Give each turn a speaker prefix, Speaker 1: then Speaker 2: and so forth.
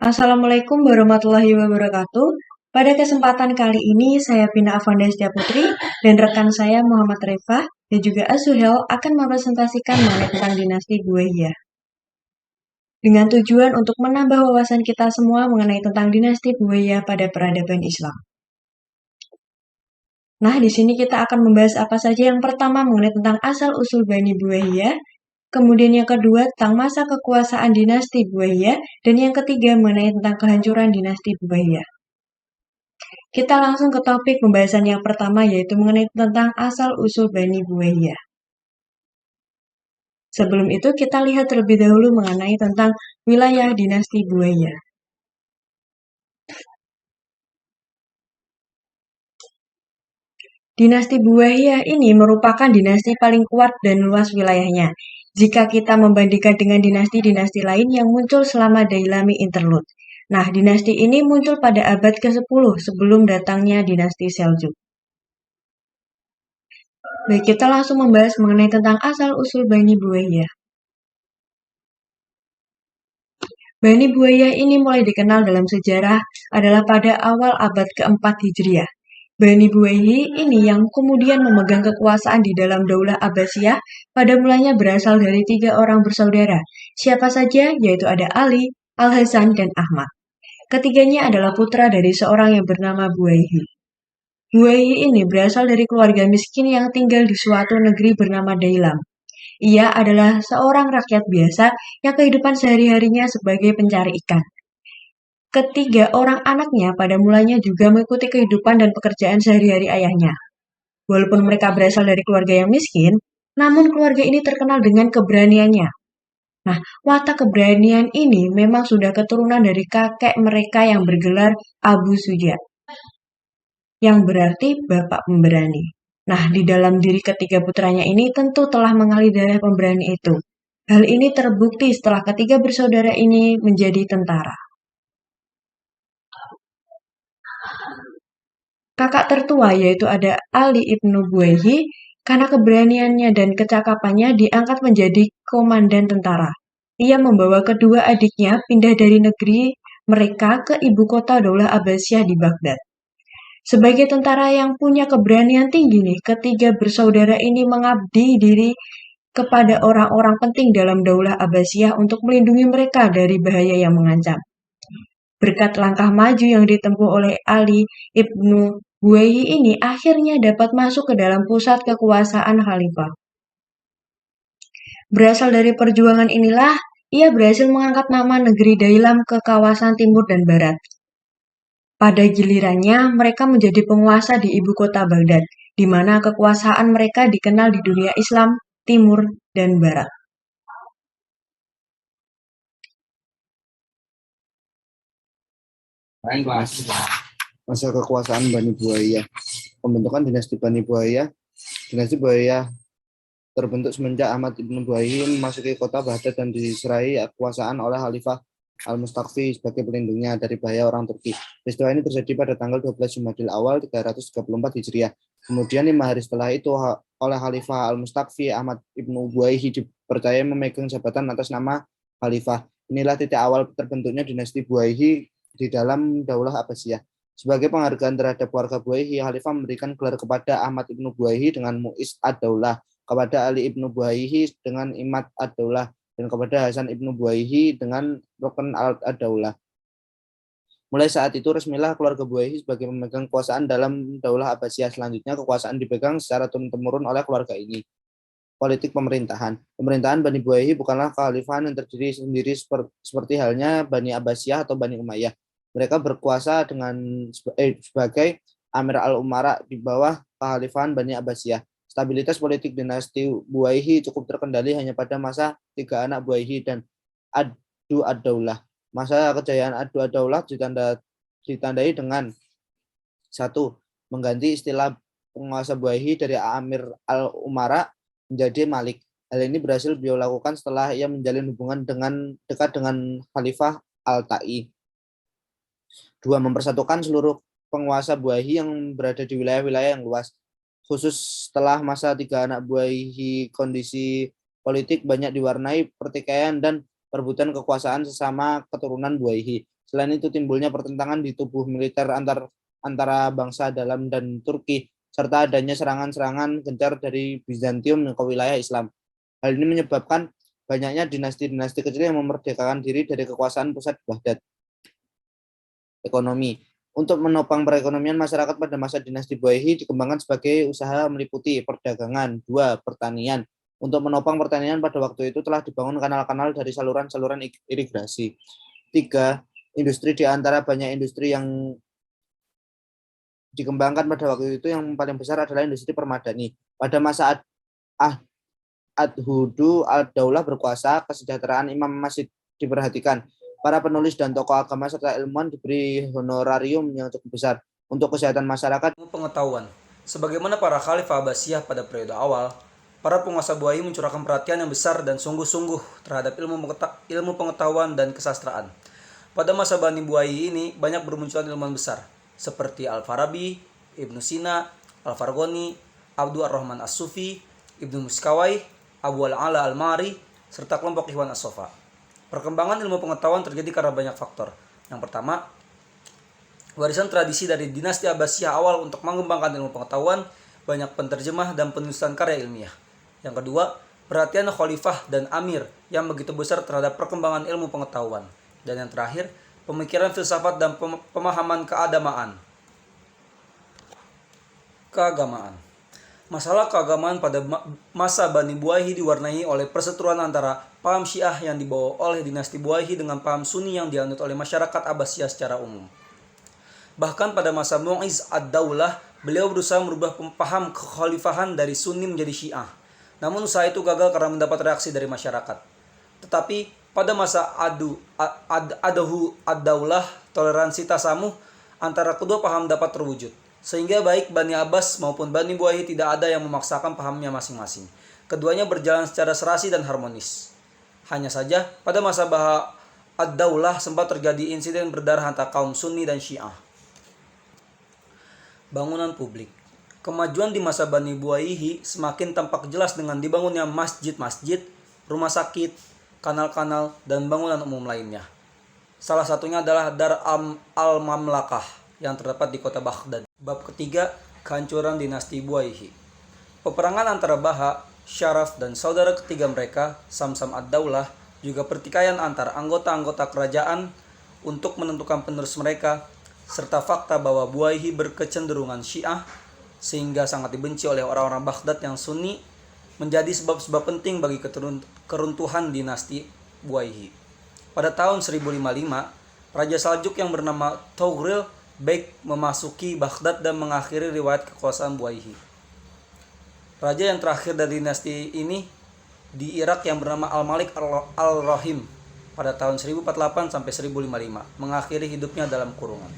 Speaker 1: Assalamualaikum warahmatullahi wabarakatuh. Pada kesempatan kali ini, saya Pina Avanda Putri dan rekan saya Muhammad Rifah dan juga Azuhel akan mempresentasikan mengenai tentang dinasti Buwayyah. Dengan tujuan untuk menambah wawasan kita semua mengenai tentang dinasti Buwayyah pada peradaban Islam. Nah, di sini kita akan membahas apa saja. Yang pertama mengenai tentang asal-usul Bani Buwayyah, kemudian yang kedua tentang masa kekuasaan dinasti Buwayyah, dan yang ketiga mengenai tentang kehancuran dinasti Buwayyah. Kita langsung ke topik pembahasan yang pertama, yaitu mengenai tentang asal-usul Bani Buwayyah. Sebelum itu, kita lihat terlebih dahulu mengenai tentang wilayah dinasti Buwayyah. Dinasti Buwayyah ini merupakan dinasti paling kuat dan luas wilayahnya, jika kita membandingkan dengan dinasti-dinasti lain yang muncul selama Dailami Interlude. Nah, dinasti ini muncul pada abad ke-10 sebelum datangnya dinasti Seljuk. Baik, kita langsung membahas mengenai tentang asal-usul Bani Buwayyah. Bani Buwayyah ini mulai dikenal dalam sejarah adalah pada awal abad ke-4 Hijriah. Bani Buwayyah ini yang kemudian memegang kekuasaan di dalam Daulah Abbasiyah pada mulanya berasal dari 3 orang bersaudara. Siapa saja? Yaitu ada Ali, Al-Hasan, dan Ahmad. Ketiganya adalah putra dari seorang yang bernama Buwayyah. Buwayyah ini berasal dari keluarga miskin yang tinggal di suatu negeri bernama Dailam. Ia adalah seorang rakyat biasa yang kehidupan sehari-harinya sebagai pencari ikan. Ketiga orang anaknya pada mulanya juga mengikuti kehidupan dan pekerjaan sehari-hari ayahnya. Walaupun mereka berasal dari keluarga yang miskin, namun keluarga ini terkenal dengan keberaniannya. Nah, watak keberanian ini memang sudah keturunan dari kakek mereka yang bergelar Abu Suja, yang berarti bapak pemberani. Nah, di dalam diri ketiga putranya ini tentu telah mengalir darah pemberani itu. Hal ini terbukti setelah ketiga bersaudara ini menjadi tentara. Kakak tertua yaitu ada Ali ibnu Buwayyah, karena keberaniannya dan kecakapannya diangkat menjadi komandan tentara. Ia membawa kedua adiknya pindah dari negeri mereka ke ibu kota Daulah Abbasiyah di Baghdad. Sebagai tentara yang punya keberanian tinggi nih, ketiga bersaudara ini mengabdi diri kepada orang-orang penting dalam Daulah Abbasiyah untuk melindungi mereka dari bahaya yang mengancam. Berkat langkah maju yang ditempuh oleh Ali ibnu Buwayyah ini akhirnya dapat masuk ke dalam pusat kekuasaan khalifah. Berasal dari perjuangan inilah, ia berhasil mengangkat nama negeri Dailam ke kawasan timur dan barat. Pada gilirannya, mereka menjadi penguasa di ibu kota Baghdad, di mana kekuasaan mereka dikenal di dunia Islam, timur, dan barat.
Speaker 2: Masa kekuasaan Bani Buwayyah. Pembentukan dinasti Bani Buwayyah. Dinasti Buwayyah terbentuk semenjak Ahmad ibnu Buwayyah memasuki kota Baghdad dan diserai kekuasaan oleh Khalifah Al-Mustakfi sebagai pelindungnya dari bahaya orang Turki. Peristiwa ini terjadi pada tanggal 12 Jumadil Awal 334 Hijriah. Kemudian 5 hari setelah itu oleh Khalifah Al-Mustakfi, Ahmad ibnu Buwayyah dipercaya memegang jabatan atas nama Khalifah. Inilah titik awal terbentuknya dinasti Buwayyah di dalam Daulah Abbasiyah. Sebagai penghargaan terhadap keluarga Buwayyah, Khalifah memberikan gelar kepada Ahmad ibnu Buwayyah dengan Mu'iz ad-Daulah, kepada Ali ibnu Buwayyah dengan Imad ad-Daulah, dan kepada Hasan ibnu Buwayyah dengan Rukn ad-Daulah. Mulai saat itu resmilah keluarga Buwayyah sebagai pemegang kekuasaan dalam Daulah Abbasiyah. Selanjutnya kekuasaan dipegang secara turun-temurun oleh keluarga ini. Politik pemerintahan. Pemerintahan Bani Buwayyah bukanlah kekhalifahan yang terdiri sendiri seperti halnya Bani Abbasiyah atau Bani Umayyah. Mereka berkuasa sebagai Amir al-Umara di bawah kekhalifahan Bani Abbasiyah. Stabilitas politik dinasti Buwayyah cukup terkendali hanya pada masa 3 anak Buwayyah dan Adu ad-Daulah. Masa kejayaan Adu ad-Daulah ditandai dengan 1. Mengganti istilah penguasa Buwayyah dari Amir al-Umara menjadi Malik. Hal ini berhasil beliau lakukan setelah ia menjalin hubungan dekat dengan Khalifah Al-Ta'i. 2. Mempersatukan seluruh penguasa Buwayyah yang berada di wilayah-wilayah yang luas. Khusus setelah masa 3 anak Buwayyah, kondisi politik banyak diwarnai pertikaian dan perebutan kekuasaan sesama keturunan Buwayyah. Selain itu timbulnya pertentangan di tubuh militer antara bangsa dalam dan Turki, serta adanya serangan-serangan gencar dari Bizantium ke wilayah Islam. Hal ini menyebabkan banyaknya dinasti-dinasti kecil yang memerdekakan diri dari kekuasaan pusat Baghdad. Ekonomi. Untuk menopang perekonomian masyarakat pada masa dinasti Buayhi dikembangkan sebagai usaha meliputi perdagangan, 2. Pertanian. Untuk menopang pertanian pada waktu itu telah dibangun kanal-kanal dari saluran-saluran irigasi. 3. Industri. Di antara banyak industri yang dikembangkan pada waktu itu yang paling besar adalah industri permadani. Pada masa Ad-Hudu ad-Daulah berkuasa, kesejahteraan imam masjid diperhatikan. Para penulis dan tokoh agama serta ilmuwan diberi honorarium yang cukup besar untuk kesehatan masyarakat.
Speaker 3: Pengetahuan. Sebagaimana para khalifah Abbasiyah pada periode awal, para penguasa Buayhi mencurahkan perhatian yang besar dan sungguh-sungguh terhadap ilmu pengetahuan dan kesastraan. Pada masa Bani Buayhi ini banyak bermunculan ilmuwan besar seperti Al-Farabi, Ibnu Sina, Al-Farghani, Abdul Ar-Rahman As-Sufi, Ibnu Muskawai, Abu Al-Ala Al-Mari, serta kelompok Ikhwan As-Sofa. Perkembangan ilmu pengetahuan terjadi karena banyak faktor. Yang pertama, warisan tradisi dari dinasti Abbasiyah awal untuk mengembangkan ilmu pengetahuan, banyak penterjemah dan penulisan karya ilmiah. Yang kedua, perhatian khalifah dan amir yang begitu besar terhadap perkembangan ilmu pengetahuan. Dan yang terakhir, pemikiran filsafat dan pemahaman keagamaan. Masalah keagamaan pada masa Bani Buayhi diwarnai oleh perseteruan antara paham Syiah yang dibawa oleh dinasti Buayhi dengan paham Sunni yang dianut oleh masyarakat Abbasiyah secara umum. Bahkan pada masa Mu'izz ad-Daulah, beliau berusaha merubah paham kekhalifahan dari Sunni menjadi Syiah. Namun usaha itu gagal karena mendapat reaksi dari masyarakat. Tetapi pada masa Adahu ad-Daulah, toleransi tasamuh antara kedua paham dapat terwujud. Sehingga baik Bani Abbas maupun Bani Buayhi tidak ada yang memaksakan pahamnya masing-masing. Keduanya berjalan secara serasi dan harmonis. Hanya saja pada masa Baha ad-Daulah sempat terjadi insiden berdarah antara kaum Sunni dan Syiah. Bangunan publik. Kemajuan di masa Bani Buayhi semakin tampak jelas dengan dibangunnya masjid-masjid, rumah sakit, kanal-kanal, dan bangunan umum lainnya. Salah satunya adalah Dar al-Mamlakah yang terdapat di kota Baghdad. Bab ketiga, kehancuran dinasti Buayhi. Peperangan antara Baha, Syaraf, dan saudara ketiga mereka, Samsam ad-Daulah, juga pertikaian antar anggota-anggota kerajaan untuk menentukan penerus mereka, serta fakta bahwa Buayhi berkecenderungan Syiah, sehingga sangat dibenci oleh orang-orang Baghdad yang Sunni, menjadi sebab-sebab penting bagi keruntuhan dinasti Buayhi. Pada tahun 1055, Raja Saljuk yang bernama Toghril Beg memasuki Baghdad dan mengakhiri riwayat kekuasaan Buayhi. Raja yang terakhir dari dinasti ini di Irak yang bernama Al-Malik Al-Rahim pada tahun 1048 sampai 1055, mengakhiri hidupnya dalam kurungan.